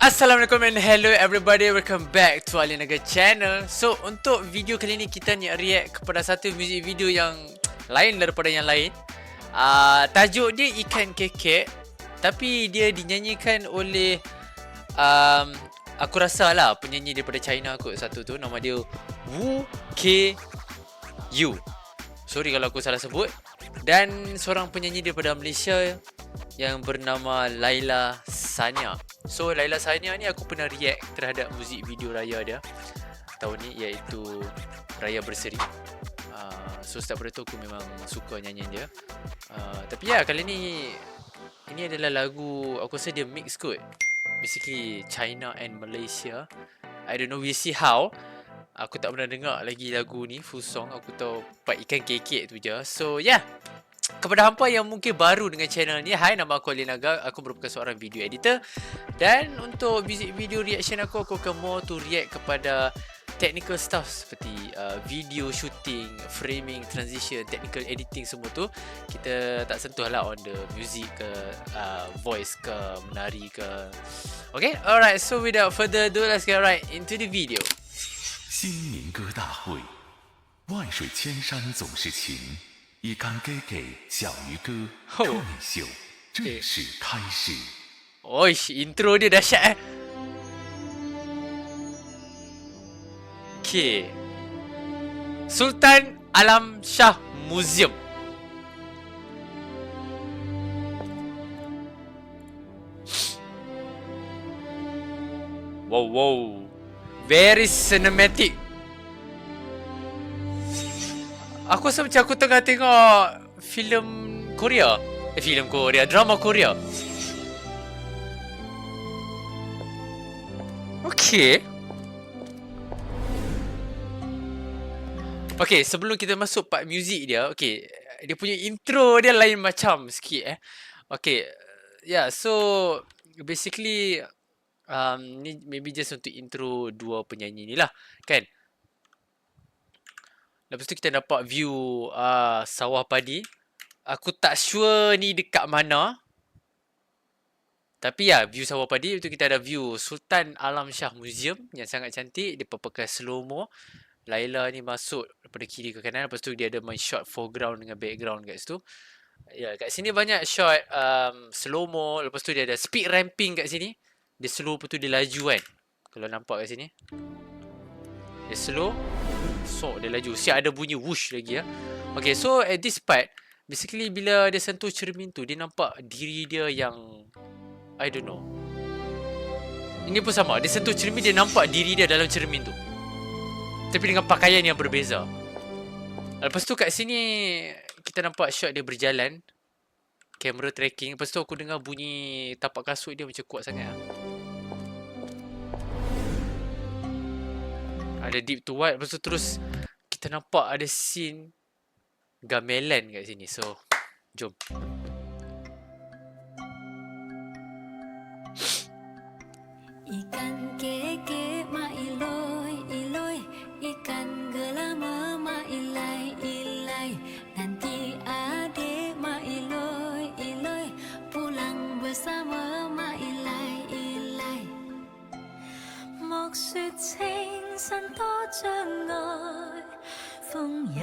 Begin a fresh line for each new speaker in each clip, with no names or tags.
Assalamualaikum and hello everybody, welcome back to Ali Naga channel. So untuk video kali ni kita nak react kepada satu music video yang lain daripada yang lain. Tajuk dia Ikan Kekek, tapi dia dinyanyikan oleh aku rasa lah penyanyi daripada China kot satu tu, nama dia Wu Ke Yu. Sorry kalau aku salah sebut. Dan seorang penyanyi daripada Malaysia yang bernama Laila Sania. So Laila Sania ni aku pernah react terhadap muzik video raya dia tahun ni, iaitu Raya Berseri. So sejak pada tu aku memang suka nyanyian dia. Tapi ya, kali ni ini adalah lagu, aku rasa dia mix kot, basically China and Malaysia. I don't know, we see how. Aku tak pernah dengar lagi lagu ni full song. Aku tahu part Ikan Kekek tu je. So yeah, kepada hampa yang mungkin baru dengan channel ni, hai, nama aku Ali Naga. Aku merupakan seorang video editor. Dan untuk music video reaction aku akan more to react kepada technical stuff seperti video shooting, framing, transition, technical editing, semua tu kita tak sentuh lah on the music ke, voice ke, menari ke. Okay, alright, so without further ado, let's get right into the video.
新民歌大会，万水千山总是情，一干给小渔歌
哦
脱内秀正式开始。
Oish, intro dia dahsyat . Okay, Sultan Alam Shah Museum. Wow, very cinematic. Aku rasa macam aku tengah tengok filem Korea. Drama Korea. Okay. Okay, sebelum kita masuk part muzik dia, okay, dia punya intro dia lain macam sikit . Okay, yeah, so basically ni maybe just untuk intro dua penyanyi ni lah, kan. Lepas tu kita dapat view sawah padi. Aku tak sure ni dekat mana, tapi ya, view sawah padi. Lepas tu kita ada view Sultan Alam Shah Museum yang sangat cantik. Dia pakai slow-mo. Laila ni masuk daripada kiri ke kanan. Lepas tu dia ada main shot foreground dengan background kat situ. Ya, kat sini banyak shot slow-mo. Lepas tu dia ada speed ramping kat sini. Dia slow, lepas tu dia laju kan. Kalau nampak kat sini, dia slow, so dia laju. Siap ada bunyi whoosh lagi ya. Okay, so at this part, basically bila dia sentuh cermin tu, dia nampak diri dia yang, I don't know. Ini pun sama, dia sentuh cermin, dia nampak diri dia dalam cermin tu, tapi dengan pakaian yang berbeza. Lepas tu kat sini kita nampak shot dia berjalan, kamera tracking. Lepas tu aku dengar bunyi tapak kasut dia macam kuat sangat . Ada deep to white. Lepas tu terus kita nampak ada scene gamelan kat sini. So jom.
Ikan kekek ma iloi iloi, ikan gelama ma ilai ilai, nanti adik ma iloi iloi, pulang bersama ma ilai ilai.莫說情深多障礙，風也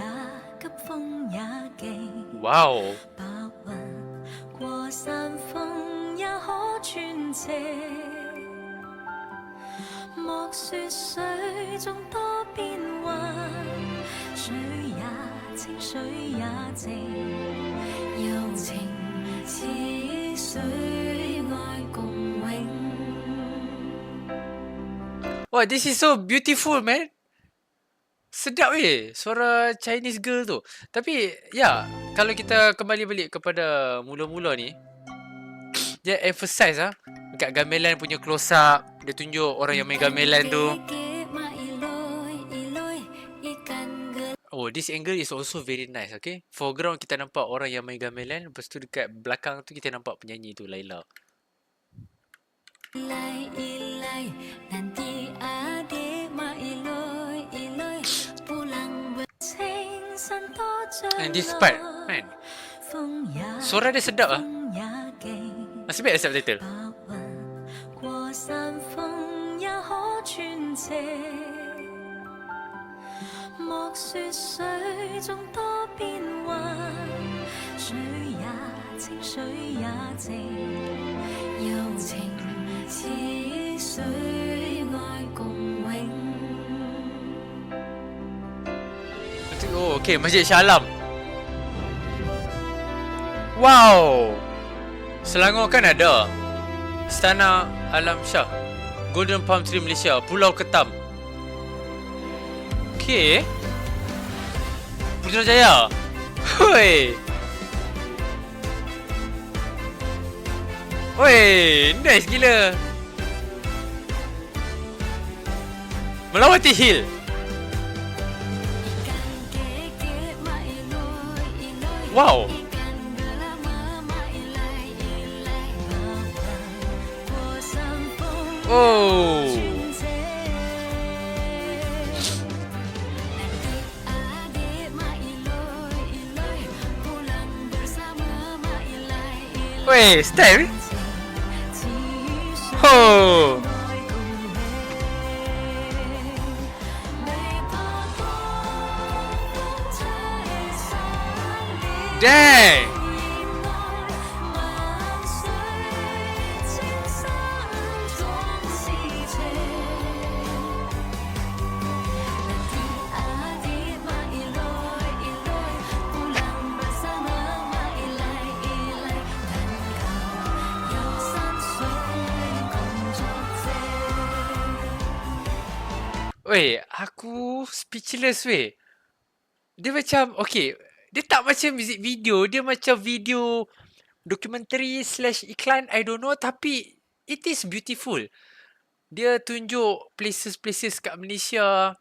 急風也勁。
Wow.
白雲過山峰也可傳情。莫說水中多變幻，水也清水也靜，柔情似水愛共永。
Wow, this is so beautiful, man. Sedap suara Chinese girl tu. Tapi ya, kalau kita kembali balik kepada mula-mula ni, dia emphasize dekat gamelan punya close up. Dia tunjuk orang yang main gamelan tu. Oh, this angle is also very nice, okay. Foreground kita nampak orang yang main gamelan. Lepas tu dekat belakang tu kita nampak penyanyi tu, Laila. And this part, man, suara dia sedap . Nasib baik ada subtitle.
傳情。莫說水中多變幻，水也清，水也靜，柔情似水，愛共永。
Oh, okay, Masjid Shah Alam. Wow. Selangor kan ada Istana Alam Shah, Golden Palm Tree Malaysia, Pulau Ketam. Okay. Putrajaya. Hoi. Oi, nice gila. Melawati Hill. Wow. Oh. Weh, style. Oh. Dang. Weh, aku speechless weh. Dia macam, okay, dia tak macam music video, dia macam video dokumentari slash iklan, I don't know, tapi it is beautiful. Dia tunjuk places-places kat Malaysia,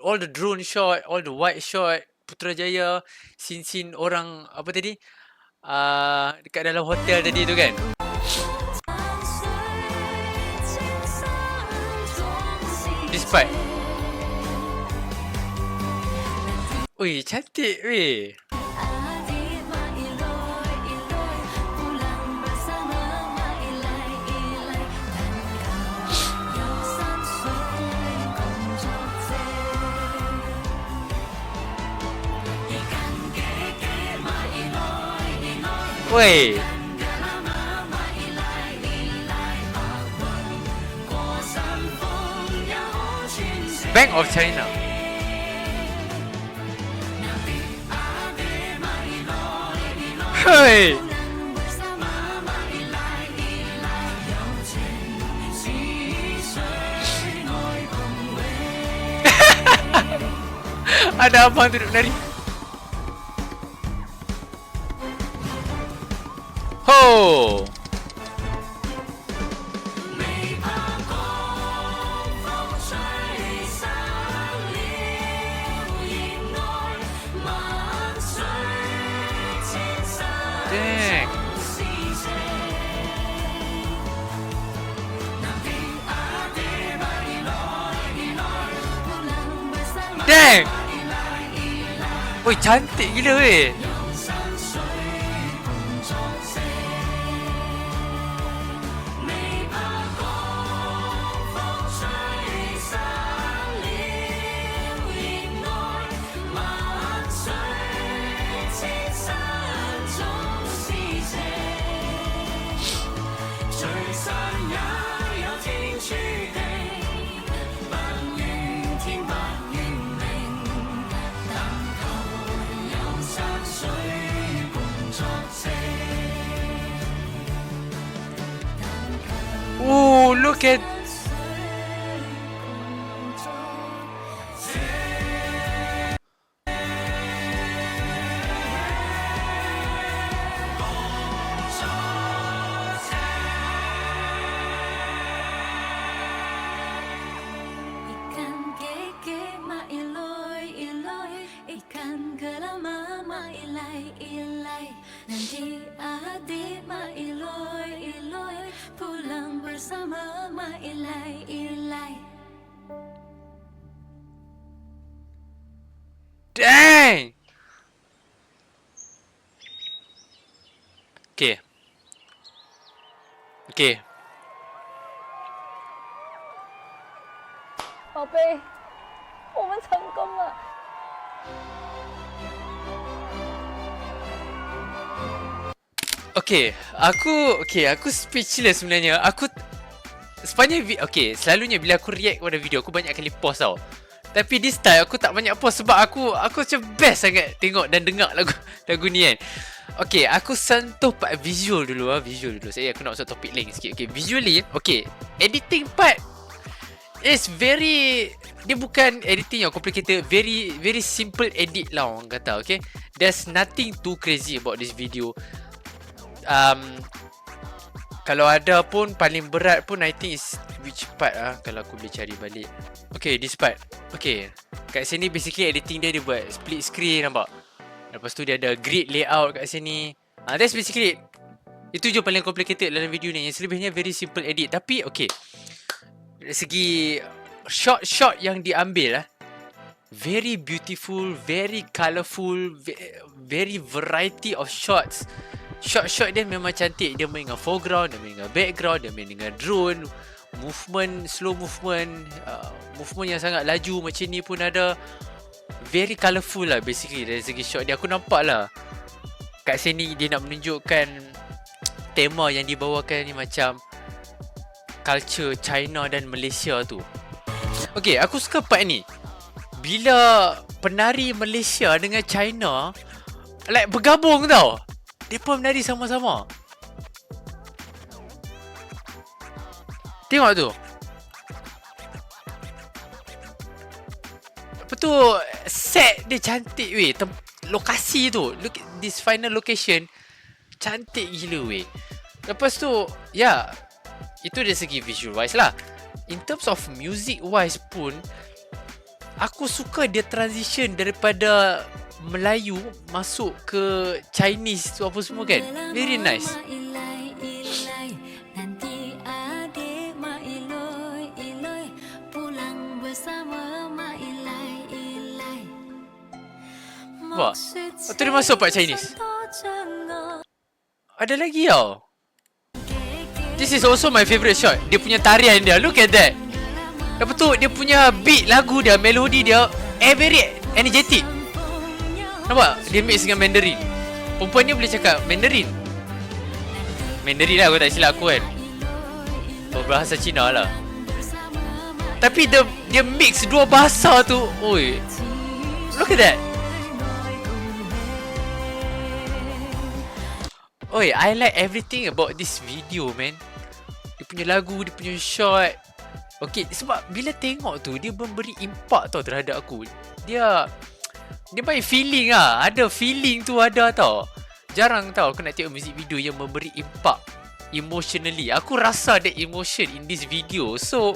all the drone shot, all the wide shot, Putrajaya, scene-scene orang, apa tadi, dekat dalam hotel tadi tu kan. Despite. Ui, cantik weh. Weh. Bank of China. Hei. Ada abang duduk menari. Ho. Dang. Dang. Oi, cantik gila weh. Oh, look at.
Ikan keke ma iloy iloy, ikan kelama ma ilai ilai. Nanti adik ma iloy iloy, pulang bersama ma ilai ilai.
Dang. Okay. Okay.
宝贝，我们成功了。
Aku speechless sebenarnya. Selalunya bila aku react pada video aku banyak kali pause tau. Tapi this time aku tak banyak pause sebab aku macam best sangat tengok dan dengar lagu ni kan. Okay, aku sentuh part visual dulu. Saya aku nak masuk topik lain sikit. Okay, visually, editing part is very, dia bukan editing yang complicated, very simple edit lah orang kata. Okay, there's nothing too crazy about this video. Kalau ada pun paling berat pun I think is which part kalau aku boleh cari balik. Okay, this part. Okay, kat sini basically editing dia buat split screen, nampak? Lepas tu dia ada grid layout kat sini. That's basically it. Itu je paling complicated dalam video ni. Yang selebihnya very simple edit. Tapi okay, dari segi shot yang diambil very beautiful, very colourful, very variety of shots. Shot dia memang cantik. Dia main dengan foreground, dia main dengan background, dia main dengan drone, movement, slow movement, movement yang sangat laju macam ni pun ada. Very colourful lah basically dari segi shot dia. Aku nampak lah kat sini dia nak menunjukkan tema yang dibawakan ni macam culture China dan Malaysia tu. Okay, aku suka part ni. Bila penari Malaysia dengan China like bergabung tau. Mereka menari sama-sama. Tengok tu. Apa tu, set dia cantik weh. Lokasi tu, look at this final location, cantik gila weh. Lepas tu, ya, itu dari segi visual wise lah. In terms of music wise pun, aku suka dia transition daripada Melayu masuk ke Chinese tu apa semua kan. Very nice. Wah, tu dia masuk part Chinese. Ada lagi tau. This is also my favourite shot. Dia punya tarian dia, look at that. Lepas tu dia punya beat lagu dia, melodi dia very energetic. Nampak? Dia mix dengan Mandarin. Perempuan ni boleh cakap Mandarin. Mandarin lah, aku tak silap aku kan. Berbahasa Cina lah. Tapi dia mix dua bahasa tu. Oi, look at that. Oi, I like everything about this video, man. Dia punya lagu, dia punya shot. Okay, sebab bila tengok tu, dia memberi impak tau terhadap aku. Dia main feeling lah. Ada feeling tu ada tau. Jarang tau aku nak tengok music video yang memberi impak emotionally. Aku rasa ada emotion in this video. So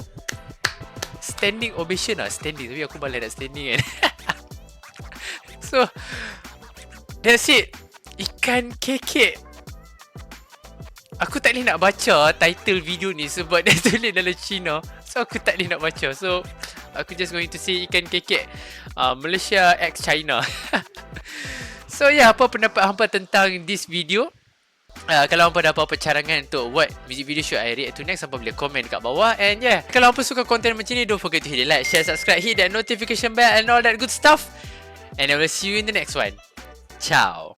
standing ovation lah. Standing, tapi aku malas nak standing kan. So that's it. Ikan kekek. Aku tak boleh nak baca title video ni sebab dia tulis dalam Cina. So aku tak boleh nak baca. So aku just going to say ikan kekek Malaysia x China. So yeah, apa pendapat hampa tentang this video? Kalau hampa ada apa-apa carangan untuk what music video should I react to next, hampa boleh komen kat bawah. And yeah, kalau hampa suka konten macam ni, don't forget to hit the like, share, subscribe, hit that notification bell and all that good stuff. And I will see you in the next one. Ciao.